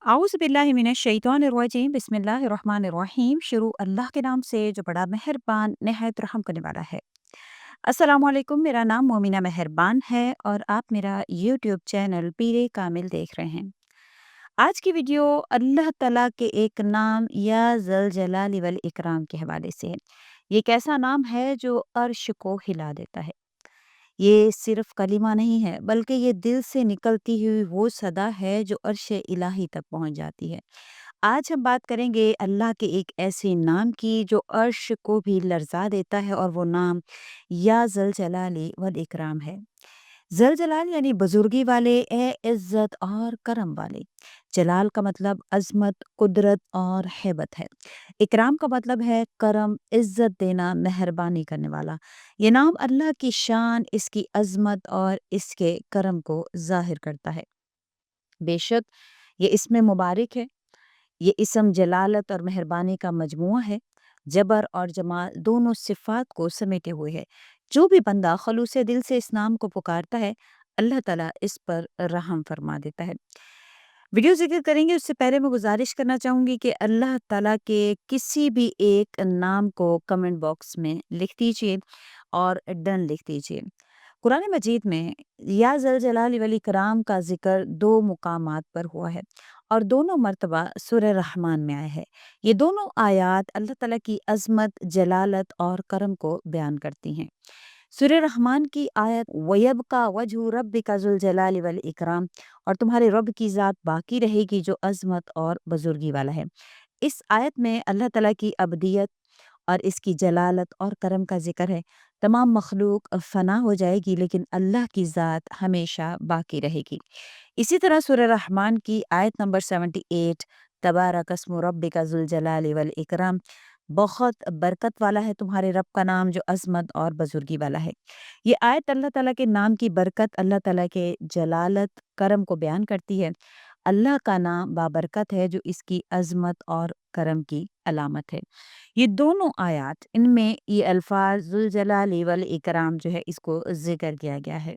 आउज़ बिल्लाहि मिनश शैतानिर्रजीम बिस्मिल्लाहिर्रहमानिर्रहीम। शुरू अल्लाह के नाम से जो बड़ा मेहरबान निहायत रहम करने वाला है। अस्सलामु अलैकुम, मेरा नाम मोमिना मेहरबान है और आप मेरा यूट्यूब चैनल पीरे कामिल देख रहे हैं। आज की वीडियो अल्लाह ताला के एक नाम या ज़ल जलाली वल इकराम के हवाले से है। ये एक ऐसा नाम है जो अर्श को हिला देता है। ये सिर्फ कलिमा नहीं है, बल्कि ये दिल से निकलती हुई वो सदा है जो अर्श इलाही तक पहुंच जाती है। आज हम बात करेंगे अल्लाह के एक ऐसे नाम की जो अर्श को भी लर्जा देता है, और वो नाम या जल जलाली वल इकराम है। जल जलाल यानी बुजुर्गी वाले, ए इज्जत और करम वाले। जलाल का मतलब अजमत, कुदरत और हैबत है। इकराम का मतलब है करम, इज्जत देना, मेहरबानी करने वाला। ये नाम अल्लाह की शान, इसकी अजमत और इसके करम को जाहिर करता है। बेशक ये इसमें मुबारक है। ये इसम जलालत और मेहरबानी का मजमुआ है। जबर और जमाल दोनों सिफ़ात को समेटे हुए है। जो भी बंदा खलूस दिल से इस नाम को पुकारता है, अल्लाह ताला इस पर रहम फरमा देता है। वीडियो ज़िक्र करेंगे उससे पहले मैं गुज़ारिश करना चाहूँगी कि अल्लाह ताला के किसी भी एक नाम को कमेंट बॉक्स में लिख दीजिए और डन लिख दीजिए। कुरान मजीद में या ज़ल जलाल वल इकराम का ज़िक्र 2 मुकामात पर हुआ है, और दोनों मर्तबा सूरह रहमान में आया है। ये दोनों आयात अल्लाह ताला की अज़मत, जलालत और करम को बयान करती हैं। सूरह रहमान की आयत वयब्का वजहु रब्बिका ज़ुल जलाली वल इकराम, और तुम्हारे रब की ज़ात बाकी रहेगी जो अज़मत और बुज़ुर्गी वाला है। इस आयत में अल्लाह ताला की अब्दियत और इसकी जलालत और करम का ज़िक्र है। तमाम मखलूक फ़ना हो जाएगी, लेकिन अल्लाह की ज़ात हमेशा बाकी रहेगी। इसी तरह सूरह रहमान की आयत नंबर 78, तबारक अस्मु रब्बिका ज़ुल जलाली वल इकराम, बहुत बरकत वाला है तुम्हारे रब का नाम जो अज़मत और बुज़ुर्गी वाला है। ये आयत अल्लाह ताला के नाम की बरकत, अल्लाह ताला के जलालत, करम को बयान करती है। अल्लाह का नाम बाबरकत है जो इसकी अज़मत और करम की अलामत है। ये दोनों आयात, इनमें ये अल्फ़ाज़ ज़ुल जलाली वल इकराम जो है इसको ज़िक्र किया गया है।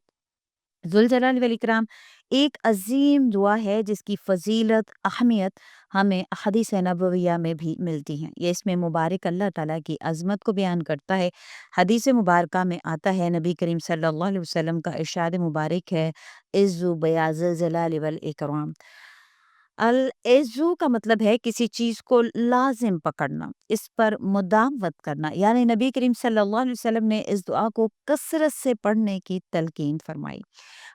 ज़ुल जलाल वल इकराम एक अज़ीम दुआ है जिसकी फ़ज़ीलत, अहमियत हमें हदीस नबविया में भी मिलती हैं। ये इसमें मुबारक अल्लाह ताला की अज़मत को बयान करता है। हदीस मुबारका में आता है, नबी करीम सल्लल्लाहु अलैहि वसल्लम का इरशाद मुबारक है, इज़्ज़ु बिया ज़िल जलाल वल इकराम। अल एज़्ज़ू का मतलब है किसी चीज़ को लाज़िम पकड़ना, इस पर मुदावमत करना। यानी नबी करीम सल्लल्लाहु अलैहि वसल्लम ने इस दुआ को कसरत से पढ़ने की तलकीन फरमाई।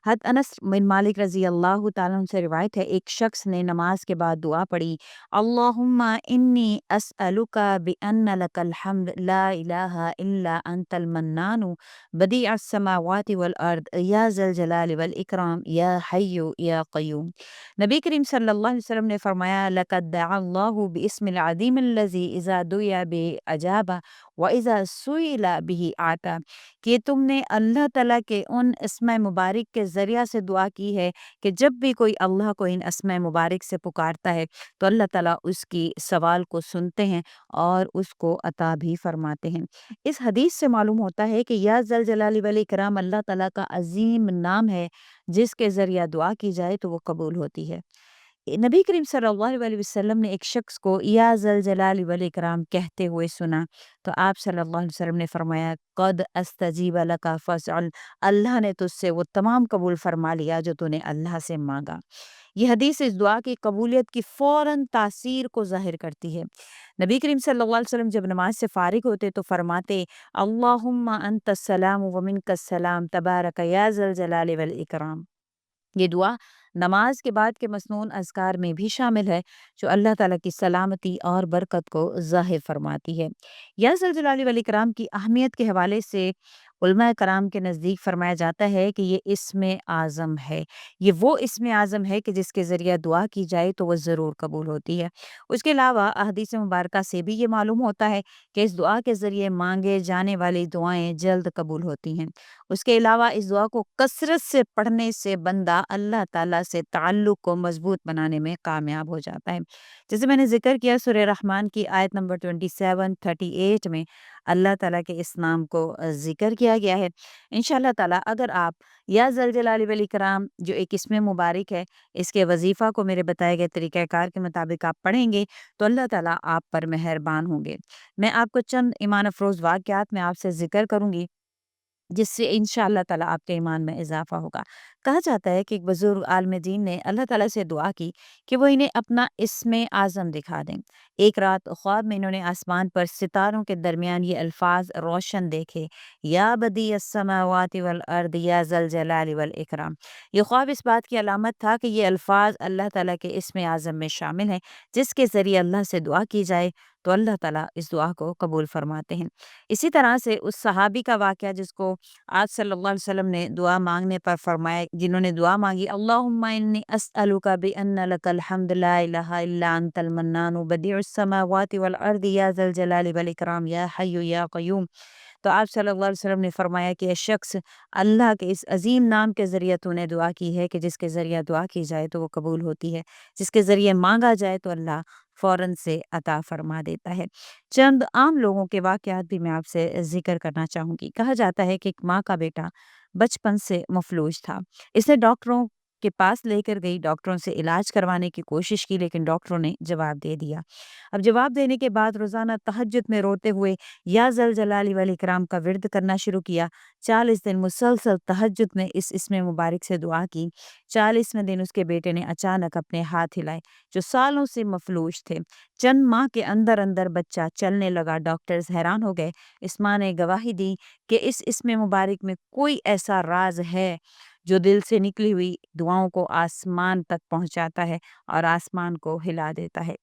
हज़रत अनस बिन मालिक रज़ी अल्लाह ताला अन्हु से रिवायत है, एक शख्स ने नमाज के बाद दुआ पढ़ी, अल्लाहुम्मा इन्नी अस्अलुका बिअन्न लकल हम्द ला इलाहा इल्ला अंतल मन्नानु बदीअस समावाति वल अर्द या ज़ल जलाल वल इकराम या हय्यु या क़य्यूम। नबी करीम सल्लल्लाहु अलैहि वसल्लम ने फरमाया, लक़द दअ अल्लाहु बिस्मिल अज़ीम अल्लज़ी इज़ा दुइया बिही अजाबा व इज़ा सुइला बिही आता, कि तुमने अल्लाह ताला के उन अस्माए मुबारक के ज़रिया से दुआ की है कि जब भी कोई अल्लाह को इन अस्माए मुबारक से पुकारता है तो अल्लाह ताला उसकी सवाल को सुनते हैं और उसको अता भी फरमाते हैं। इस हदीस से मालूम होता है कि या ज़ल जलाली वल इकराम अल्लाह ताला का अज़ीम नाम है, जिसके ज़रिया दुआ की जाए तो वो कबूल होती है। नबी करीम सल्लल्लाहु अलैहि वसल्लम ने एक शख्स को या ज़ल जलाली वल इकराम कहते हुए सुना, तो आप सल्लल्लाहु अलैहि वसल्लम ने फरमाया, क़द अस्तजीब लका फ़स्अल, अल्लाह ने तुझसे वो तमाम कबूल फरमा लिया जो तूने अल्लाह से मांगा। ये हदीस इस दुआ की कबूलियत की फ़ौरन तासीर को ज़ाहिर करती है। नबी करीम सल्लल्लाहु अलैहि वसल्लम जब नमाज से फ़ारिग होते तो फरमाते, अल्लाहुम्मा अंतस्सलाम व मिनकस्सलाम तबारक या ज़ल जलाली वल इकराम। ये दुआ नमाज के बाद के मसनून अज़कार में भी शामिल है, जो अल्लाह ताला की सलामती और बरकत को ज़ाहिर फरमाती है। या ज़ल जलाली वल इकराम की अहमियत के हवाले से उलमा कराम के नज़दीक फरमाया जाता है कि ये इस्म आज़म है। ये वो इस्म आज़म है कि जिसके ज़रिए दुआ की जाए तो वह ज़रूर कबूल होती है। उसके अलावा अहदीस मुबारका से भी ये मालूम होता है कि इस दुआ के ज़रिए मांगे जाने वाली दुआएं जल्द कबूल होती हैं। उसके अलावा इस दुआ को कसरत से पढ़ने से बंदा अल्लाह ताला से ताल्लुक़ को मज़बूत बनाने में कामयाब हो जाता है। जैसे मैंने ज़िक्र किया सूरह रहमान की आयत नंबर 27, 38 में اللہ تعالیٰ کے اس نام کو ذکر کیا گیا ہے۔ انشاءاللہ تعالیٰ اگر آپ یا ذوالجلال والاکرام جو ایک اسم مبارک ہے، اس کے وظیفہ کو میرے بتائے گئے طریقہ کار کے مطابق آپ پڑھیں گے تو اللہ تعالیٰ آپ پر مہربان ہوں گے۔ میں آپ کو چند ایمان افروز واقعات میں آپ سے ذکر کروں گی جس سے انشاءاللہ تعالیٰ آپ کے ایمان میں اضافہ ہوگا۔ کہا جاتا ہے کہ ایک بزرگ عالم دین نے اللہ تعالیٰ سے دعا کی کہ وہ انہیں اپنا اسم اعظم دکھا دیں۔ ایک رات خواب میں انہوں نے آسمان پر ستاروں کے درمیان یہ الفاظ روشن دیکھے، یا بدیع السماوات والارض یا ذا الجلال والاکرام۔ یہ خواب اس بات کی علامت تھا کہ یہ الفاظ اللہ تعالیٰ کے اسم اعظم میں شامل ہیں، جس کے ذریعے اللہ سے دعا کی جائے تو اللہ تعالیٰ اس دعا کو قبول فرماتے ہیں۔ اسی طرح سے اس صحابی کا واقعہ جس کو آج صلی اللہ علیہ وسلم نے دعا مانگنے پر فرمایا، جنہوں نے دعا مانگی، اللہم انی اسألک بان لک الحمد لا الہ الا انت المنان بدیع السماوات والارض یا ذا الجلال والاکرام یا حی یا قیوم۔ تو آپ صلی اللہ علیہ وسلم نے فرمایا کہ یہ شخص اللہ کے اس عظیم نام کے ذریعے تو نے دعا کی ہے کہ جس کے ذریعے دعا کی جائے تو وہ قبول ہوتی ہے، جس کے ذریعے مانگا جائے تو اللہ فوراً سے عطا فرما دیتا ہے۔ چند عام لوگوں کے واقعات بھی میں آپ سے ذکر کرنا چاہوں گی۔ کہا جاتا ہے کہ ایک ماں کا بیٹا بچپن سے مفلوج تھا۔ اس نے ڈاکٹروں کے پاس لے کر گئی، ڈاکٹروں سے علاج کروانے کی کوشش کی، لیکن ڈاکٹروں نے جواب دے دیا۔ اب جواب دینے کے بعد روزانہ تہجد میں روتے ہوئے یا ذوالجلال والاکرام کا ورد کرنا شروع کیا۔ 40 دن مسلسل تہجد میں اس اسم مبارک سے دعا کی۔ 40ویں دن اس کے بیٹے نے اچانک اپنے ہاتھ ہلائے جو سالوں سے مفلوج تھے۔ چند ماہ کے اندر اندر بچہ چلنے لگا۔ ڈاکٹرز حیران ہو گئے۔ اس ماں نے گواہی دی کہ اس اسم مبارک میں کوئی ایسا راز ہے جو دل سے نکلی ہوئی دعاؤں کو آسمان تک پہنچاتا ہے اور آسمان کو ہلا دیتا ہے۔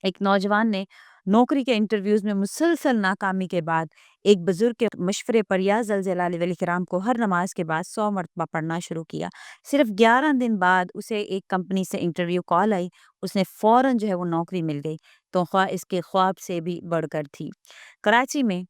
ایک نوجوان نے نوکری کے انٹرویوز میں مسلسل ناکامی کے بعد ایک بزرگ کے مشورے پر یا ذوالجلال والاکرام کو ہر نماز کے بعد 100 مرتبہ پڑھنا شروع کیا۔ صرف 11 دن بعد اسے ایک کمپنی سے انٹرویو کال آئی۔ اس نے فوراً جو ہے وہ نوکری مل گئی، تو خواہ اس کے خواب سے بھی بڑھ کر تھی۔ کراچی میں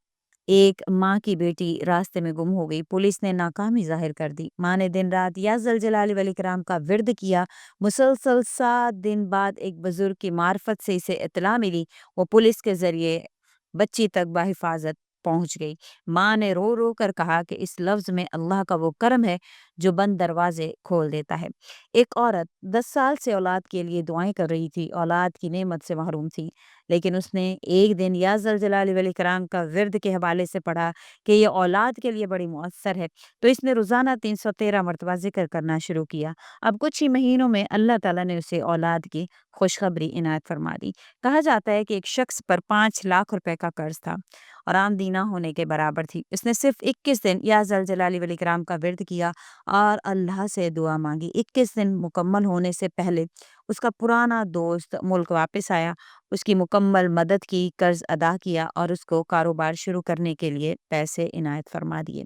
ایک ماں کی بیٹی راستے میں گم ہو گئی۔ پولیس نے ناکامی ظاہر کر دی۔ ماں نے دن رات یا ذوالجلال والاکرام کا ورد کیا۔ مسلسل 7 دن بعد ایک بزرگ کی معرفت سے اسے اطلاع ملی۔ وہ پولیس کے ذریعے بچی تک بحفاظت پہنچ گئی۔ ماں نے رو رو کر کہا کہ اس لفظ میں اللہ کا وہ کرم ہے جو بند دروازے کھول دیتا ہے۔ ایک عورت 10 سال سے اولاد کے لیے دعائیں کر رہی تھی، اولاد کی نعمت سے محروم تھی، لیکن اس نے ایک دن یا ذوالجلال والاکرام کا ورد کے حوالے سے پڑھا کہ یہ اولاد کے لیے بڑی مؤثر ہے، تو اس نے روزانہ 313 مرتبہ ذکر کرنا شروع کیا۔ اب کچھ ہی مہینوں میں اللہ تعالیٰ نے اسے اولاد کی خوشخبری عنایت فرما دی۔ کہا جاتا ہے کہ ایک شخص پر 5 لاکھ روپے کا قرض تھا اور آمدنی نہ ہونے کے برابر تھی۔ اس نے صرف 21 دن یا ذوالجلال والاکرام کا ورد کیا اور اللہ سے دعا مانگی۔ 21 دن مکمل ہونے سے پہلے اس کا پرانا دوست ملک واپس آیا، اس کی مکمل مدد کی، قرض ادا کیا اور اس کو کاروبار شروع کرنے کے لیے پیسے عنایت فرما دیے۔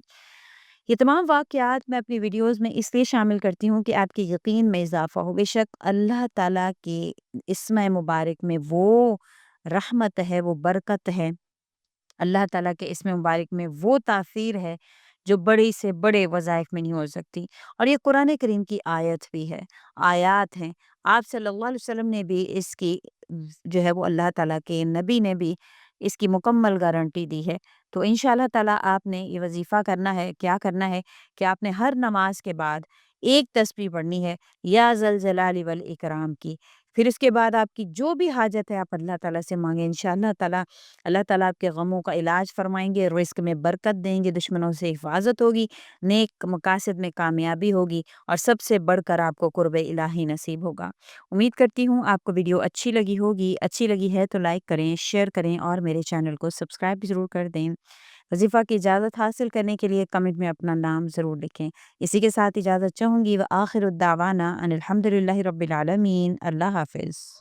یہ تمام واقعات میں اپنی ویڈیوز میں اس لیے شامل کرتی ہوں کہ آپ کے یقین میں اضافہ ہو۔ بے شک اللہ تعالیٰ کے اسم مبارک میں وہ رحمت ہے، وہ برکت ہے، اللہ تعالیٰ کے اسم مبارک میں وہ تاثیر ہے جو بڑے سے بڑے وظائف میں نہیں ہو سکتی، اور یہ قرآن کریم کی آیت بھی ہے، آیات ہیں۔ آپ صلی اللہ علیہ وسلم نے بھی اس کی جو ہے وہ اللہ تعالیٰ کے نبی نے بھی اس کی مکمل گارنٹی دی ہے۔ تو انشاءاللہ تعالیٰ آپ نے یہ وظیفہ کرنا ہے، کیا کرنا ہے کہ آپ نے ہر نماز کے بعد ایک تسبیح پڑھنی ہے یا ذوالجلال والاکرام کی، پھر اس کے بعد آپ کی جو بھی حاجت ہے آپ اللہ تعالیٰ سے مانگیں۔ انشاءاللہ تعالیٰ اللہ تعالیٰ آپ کے غموں کا علاج فرمائیں گے، رزق میں برکت دیں گے، دشمنوں سے حفاظت ہوگی، نیک مقاصد میں کامیابی ہوگی، اور سب سے بڑھ کر آپ کو قرب الہی نصیب ہوگا۔ امید کرتی ہوں آپ کو ویڈیو اچھی لگی ہوگی۔ اچھی لگی ہے تو لائک کریں، شیئر کریں اور میرے چینل کو سبسکرائب بھی ضرور کر دیں۔ وظیفہ کی اجازت حاصل کرنے کے لیے کمنٹ میں اپنا نام ضرور لکھیں۔ اسی کے ساتھ اجازت چاہوں گی۔ وآخر الدعوانا ان الحمد للہ رب العالمین۔ اللہ حافظ۔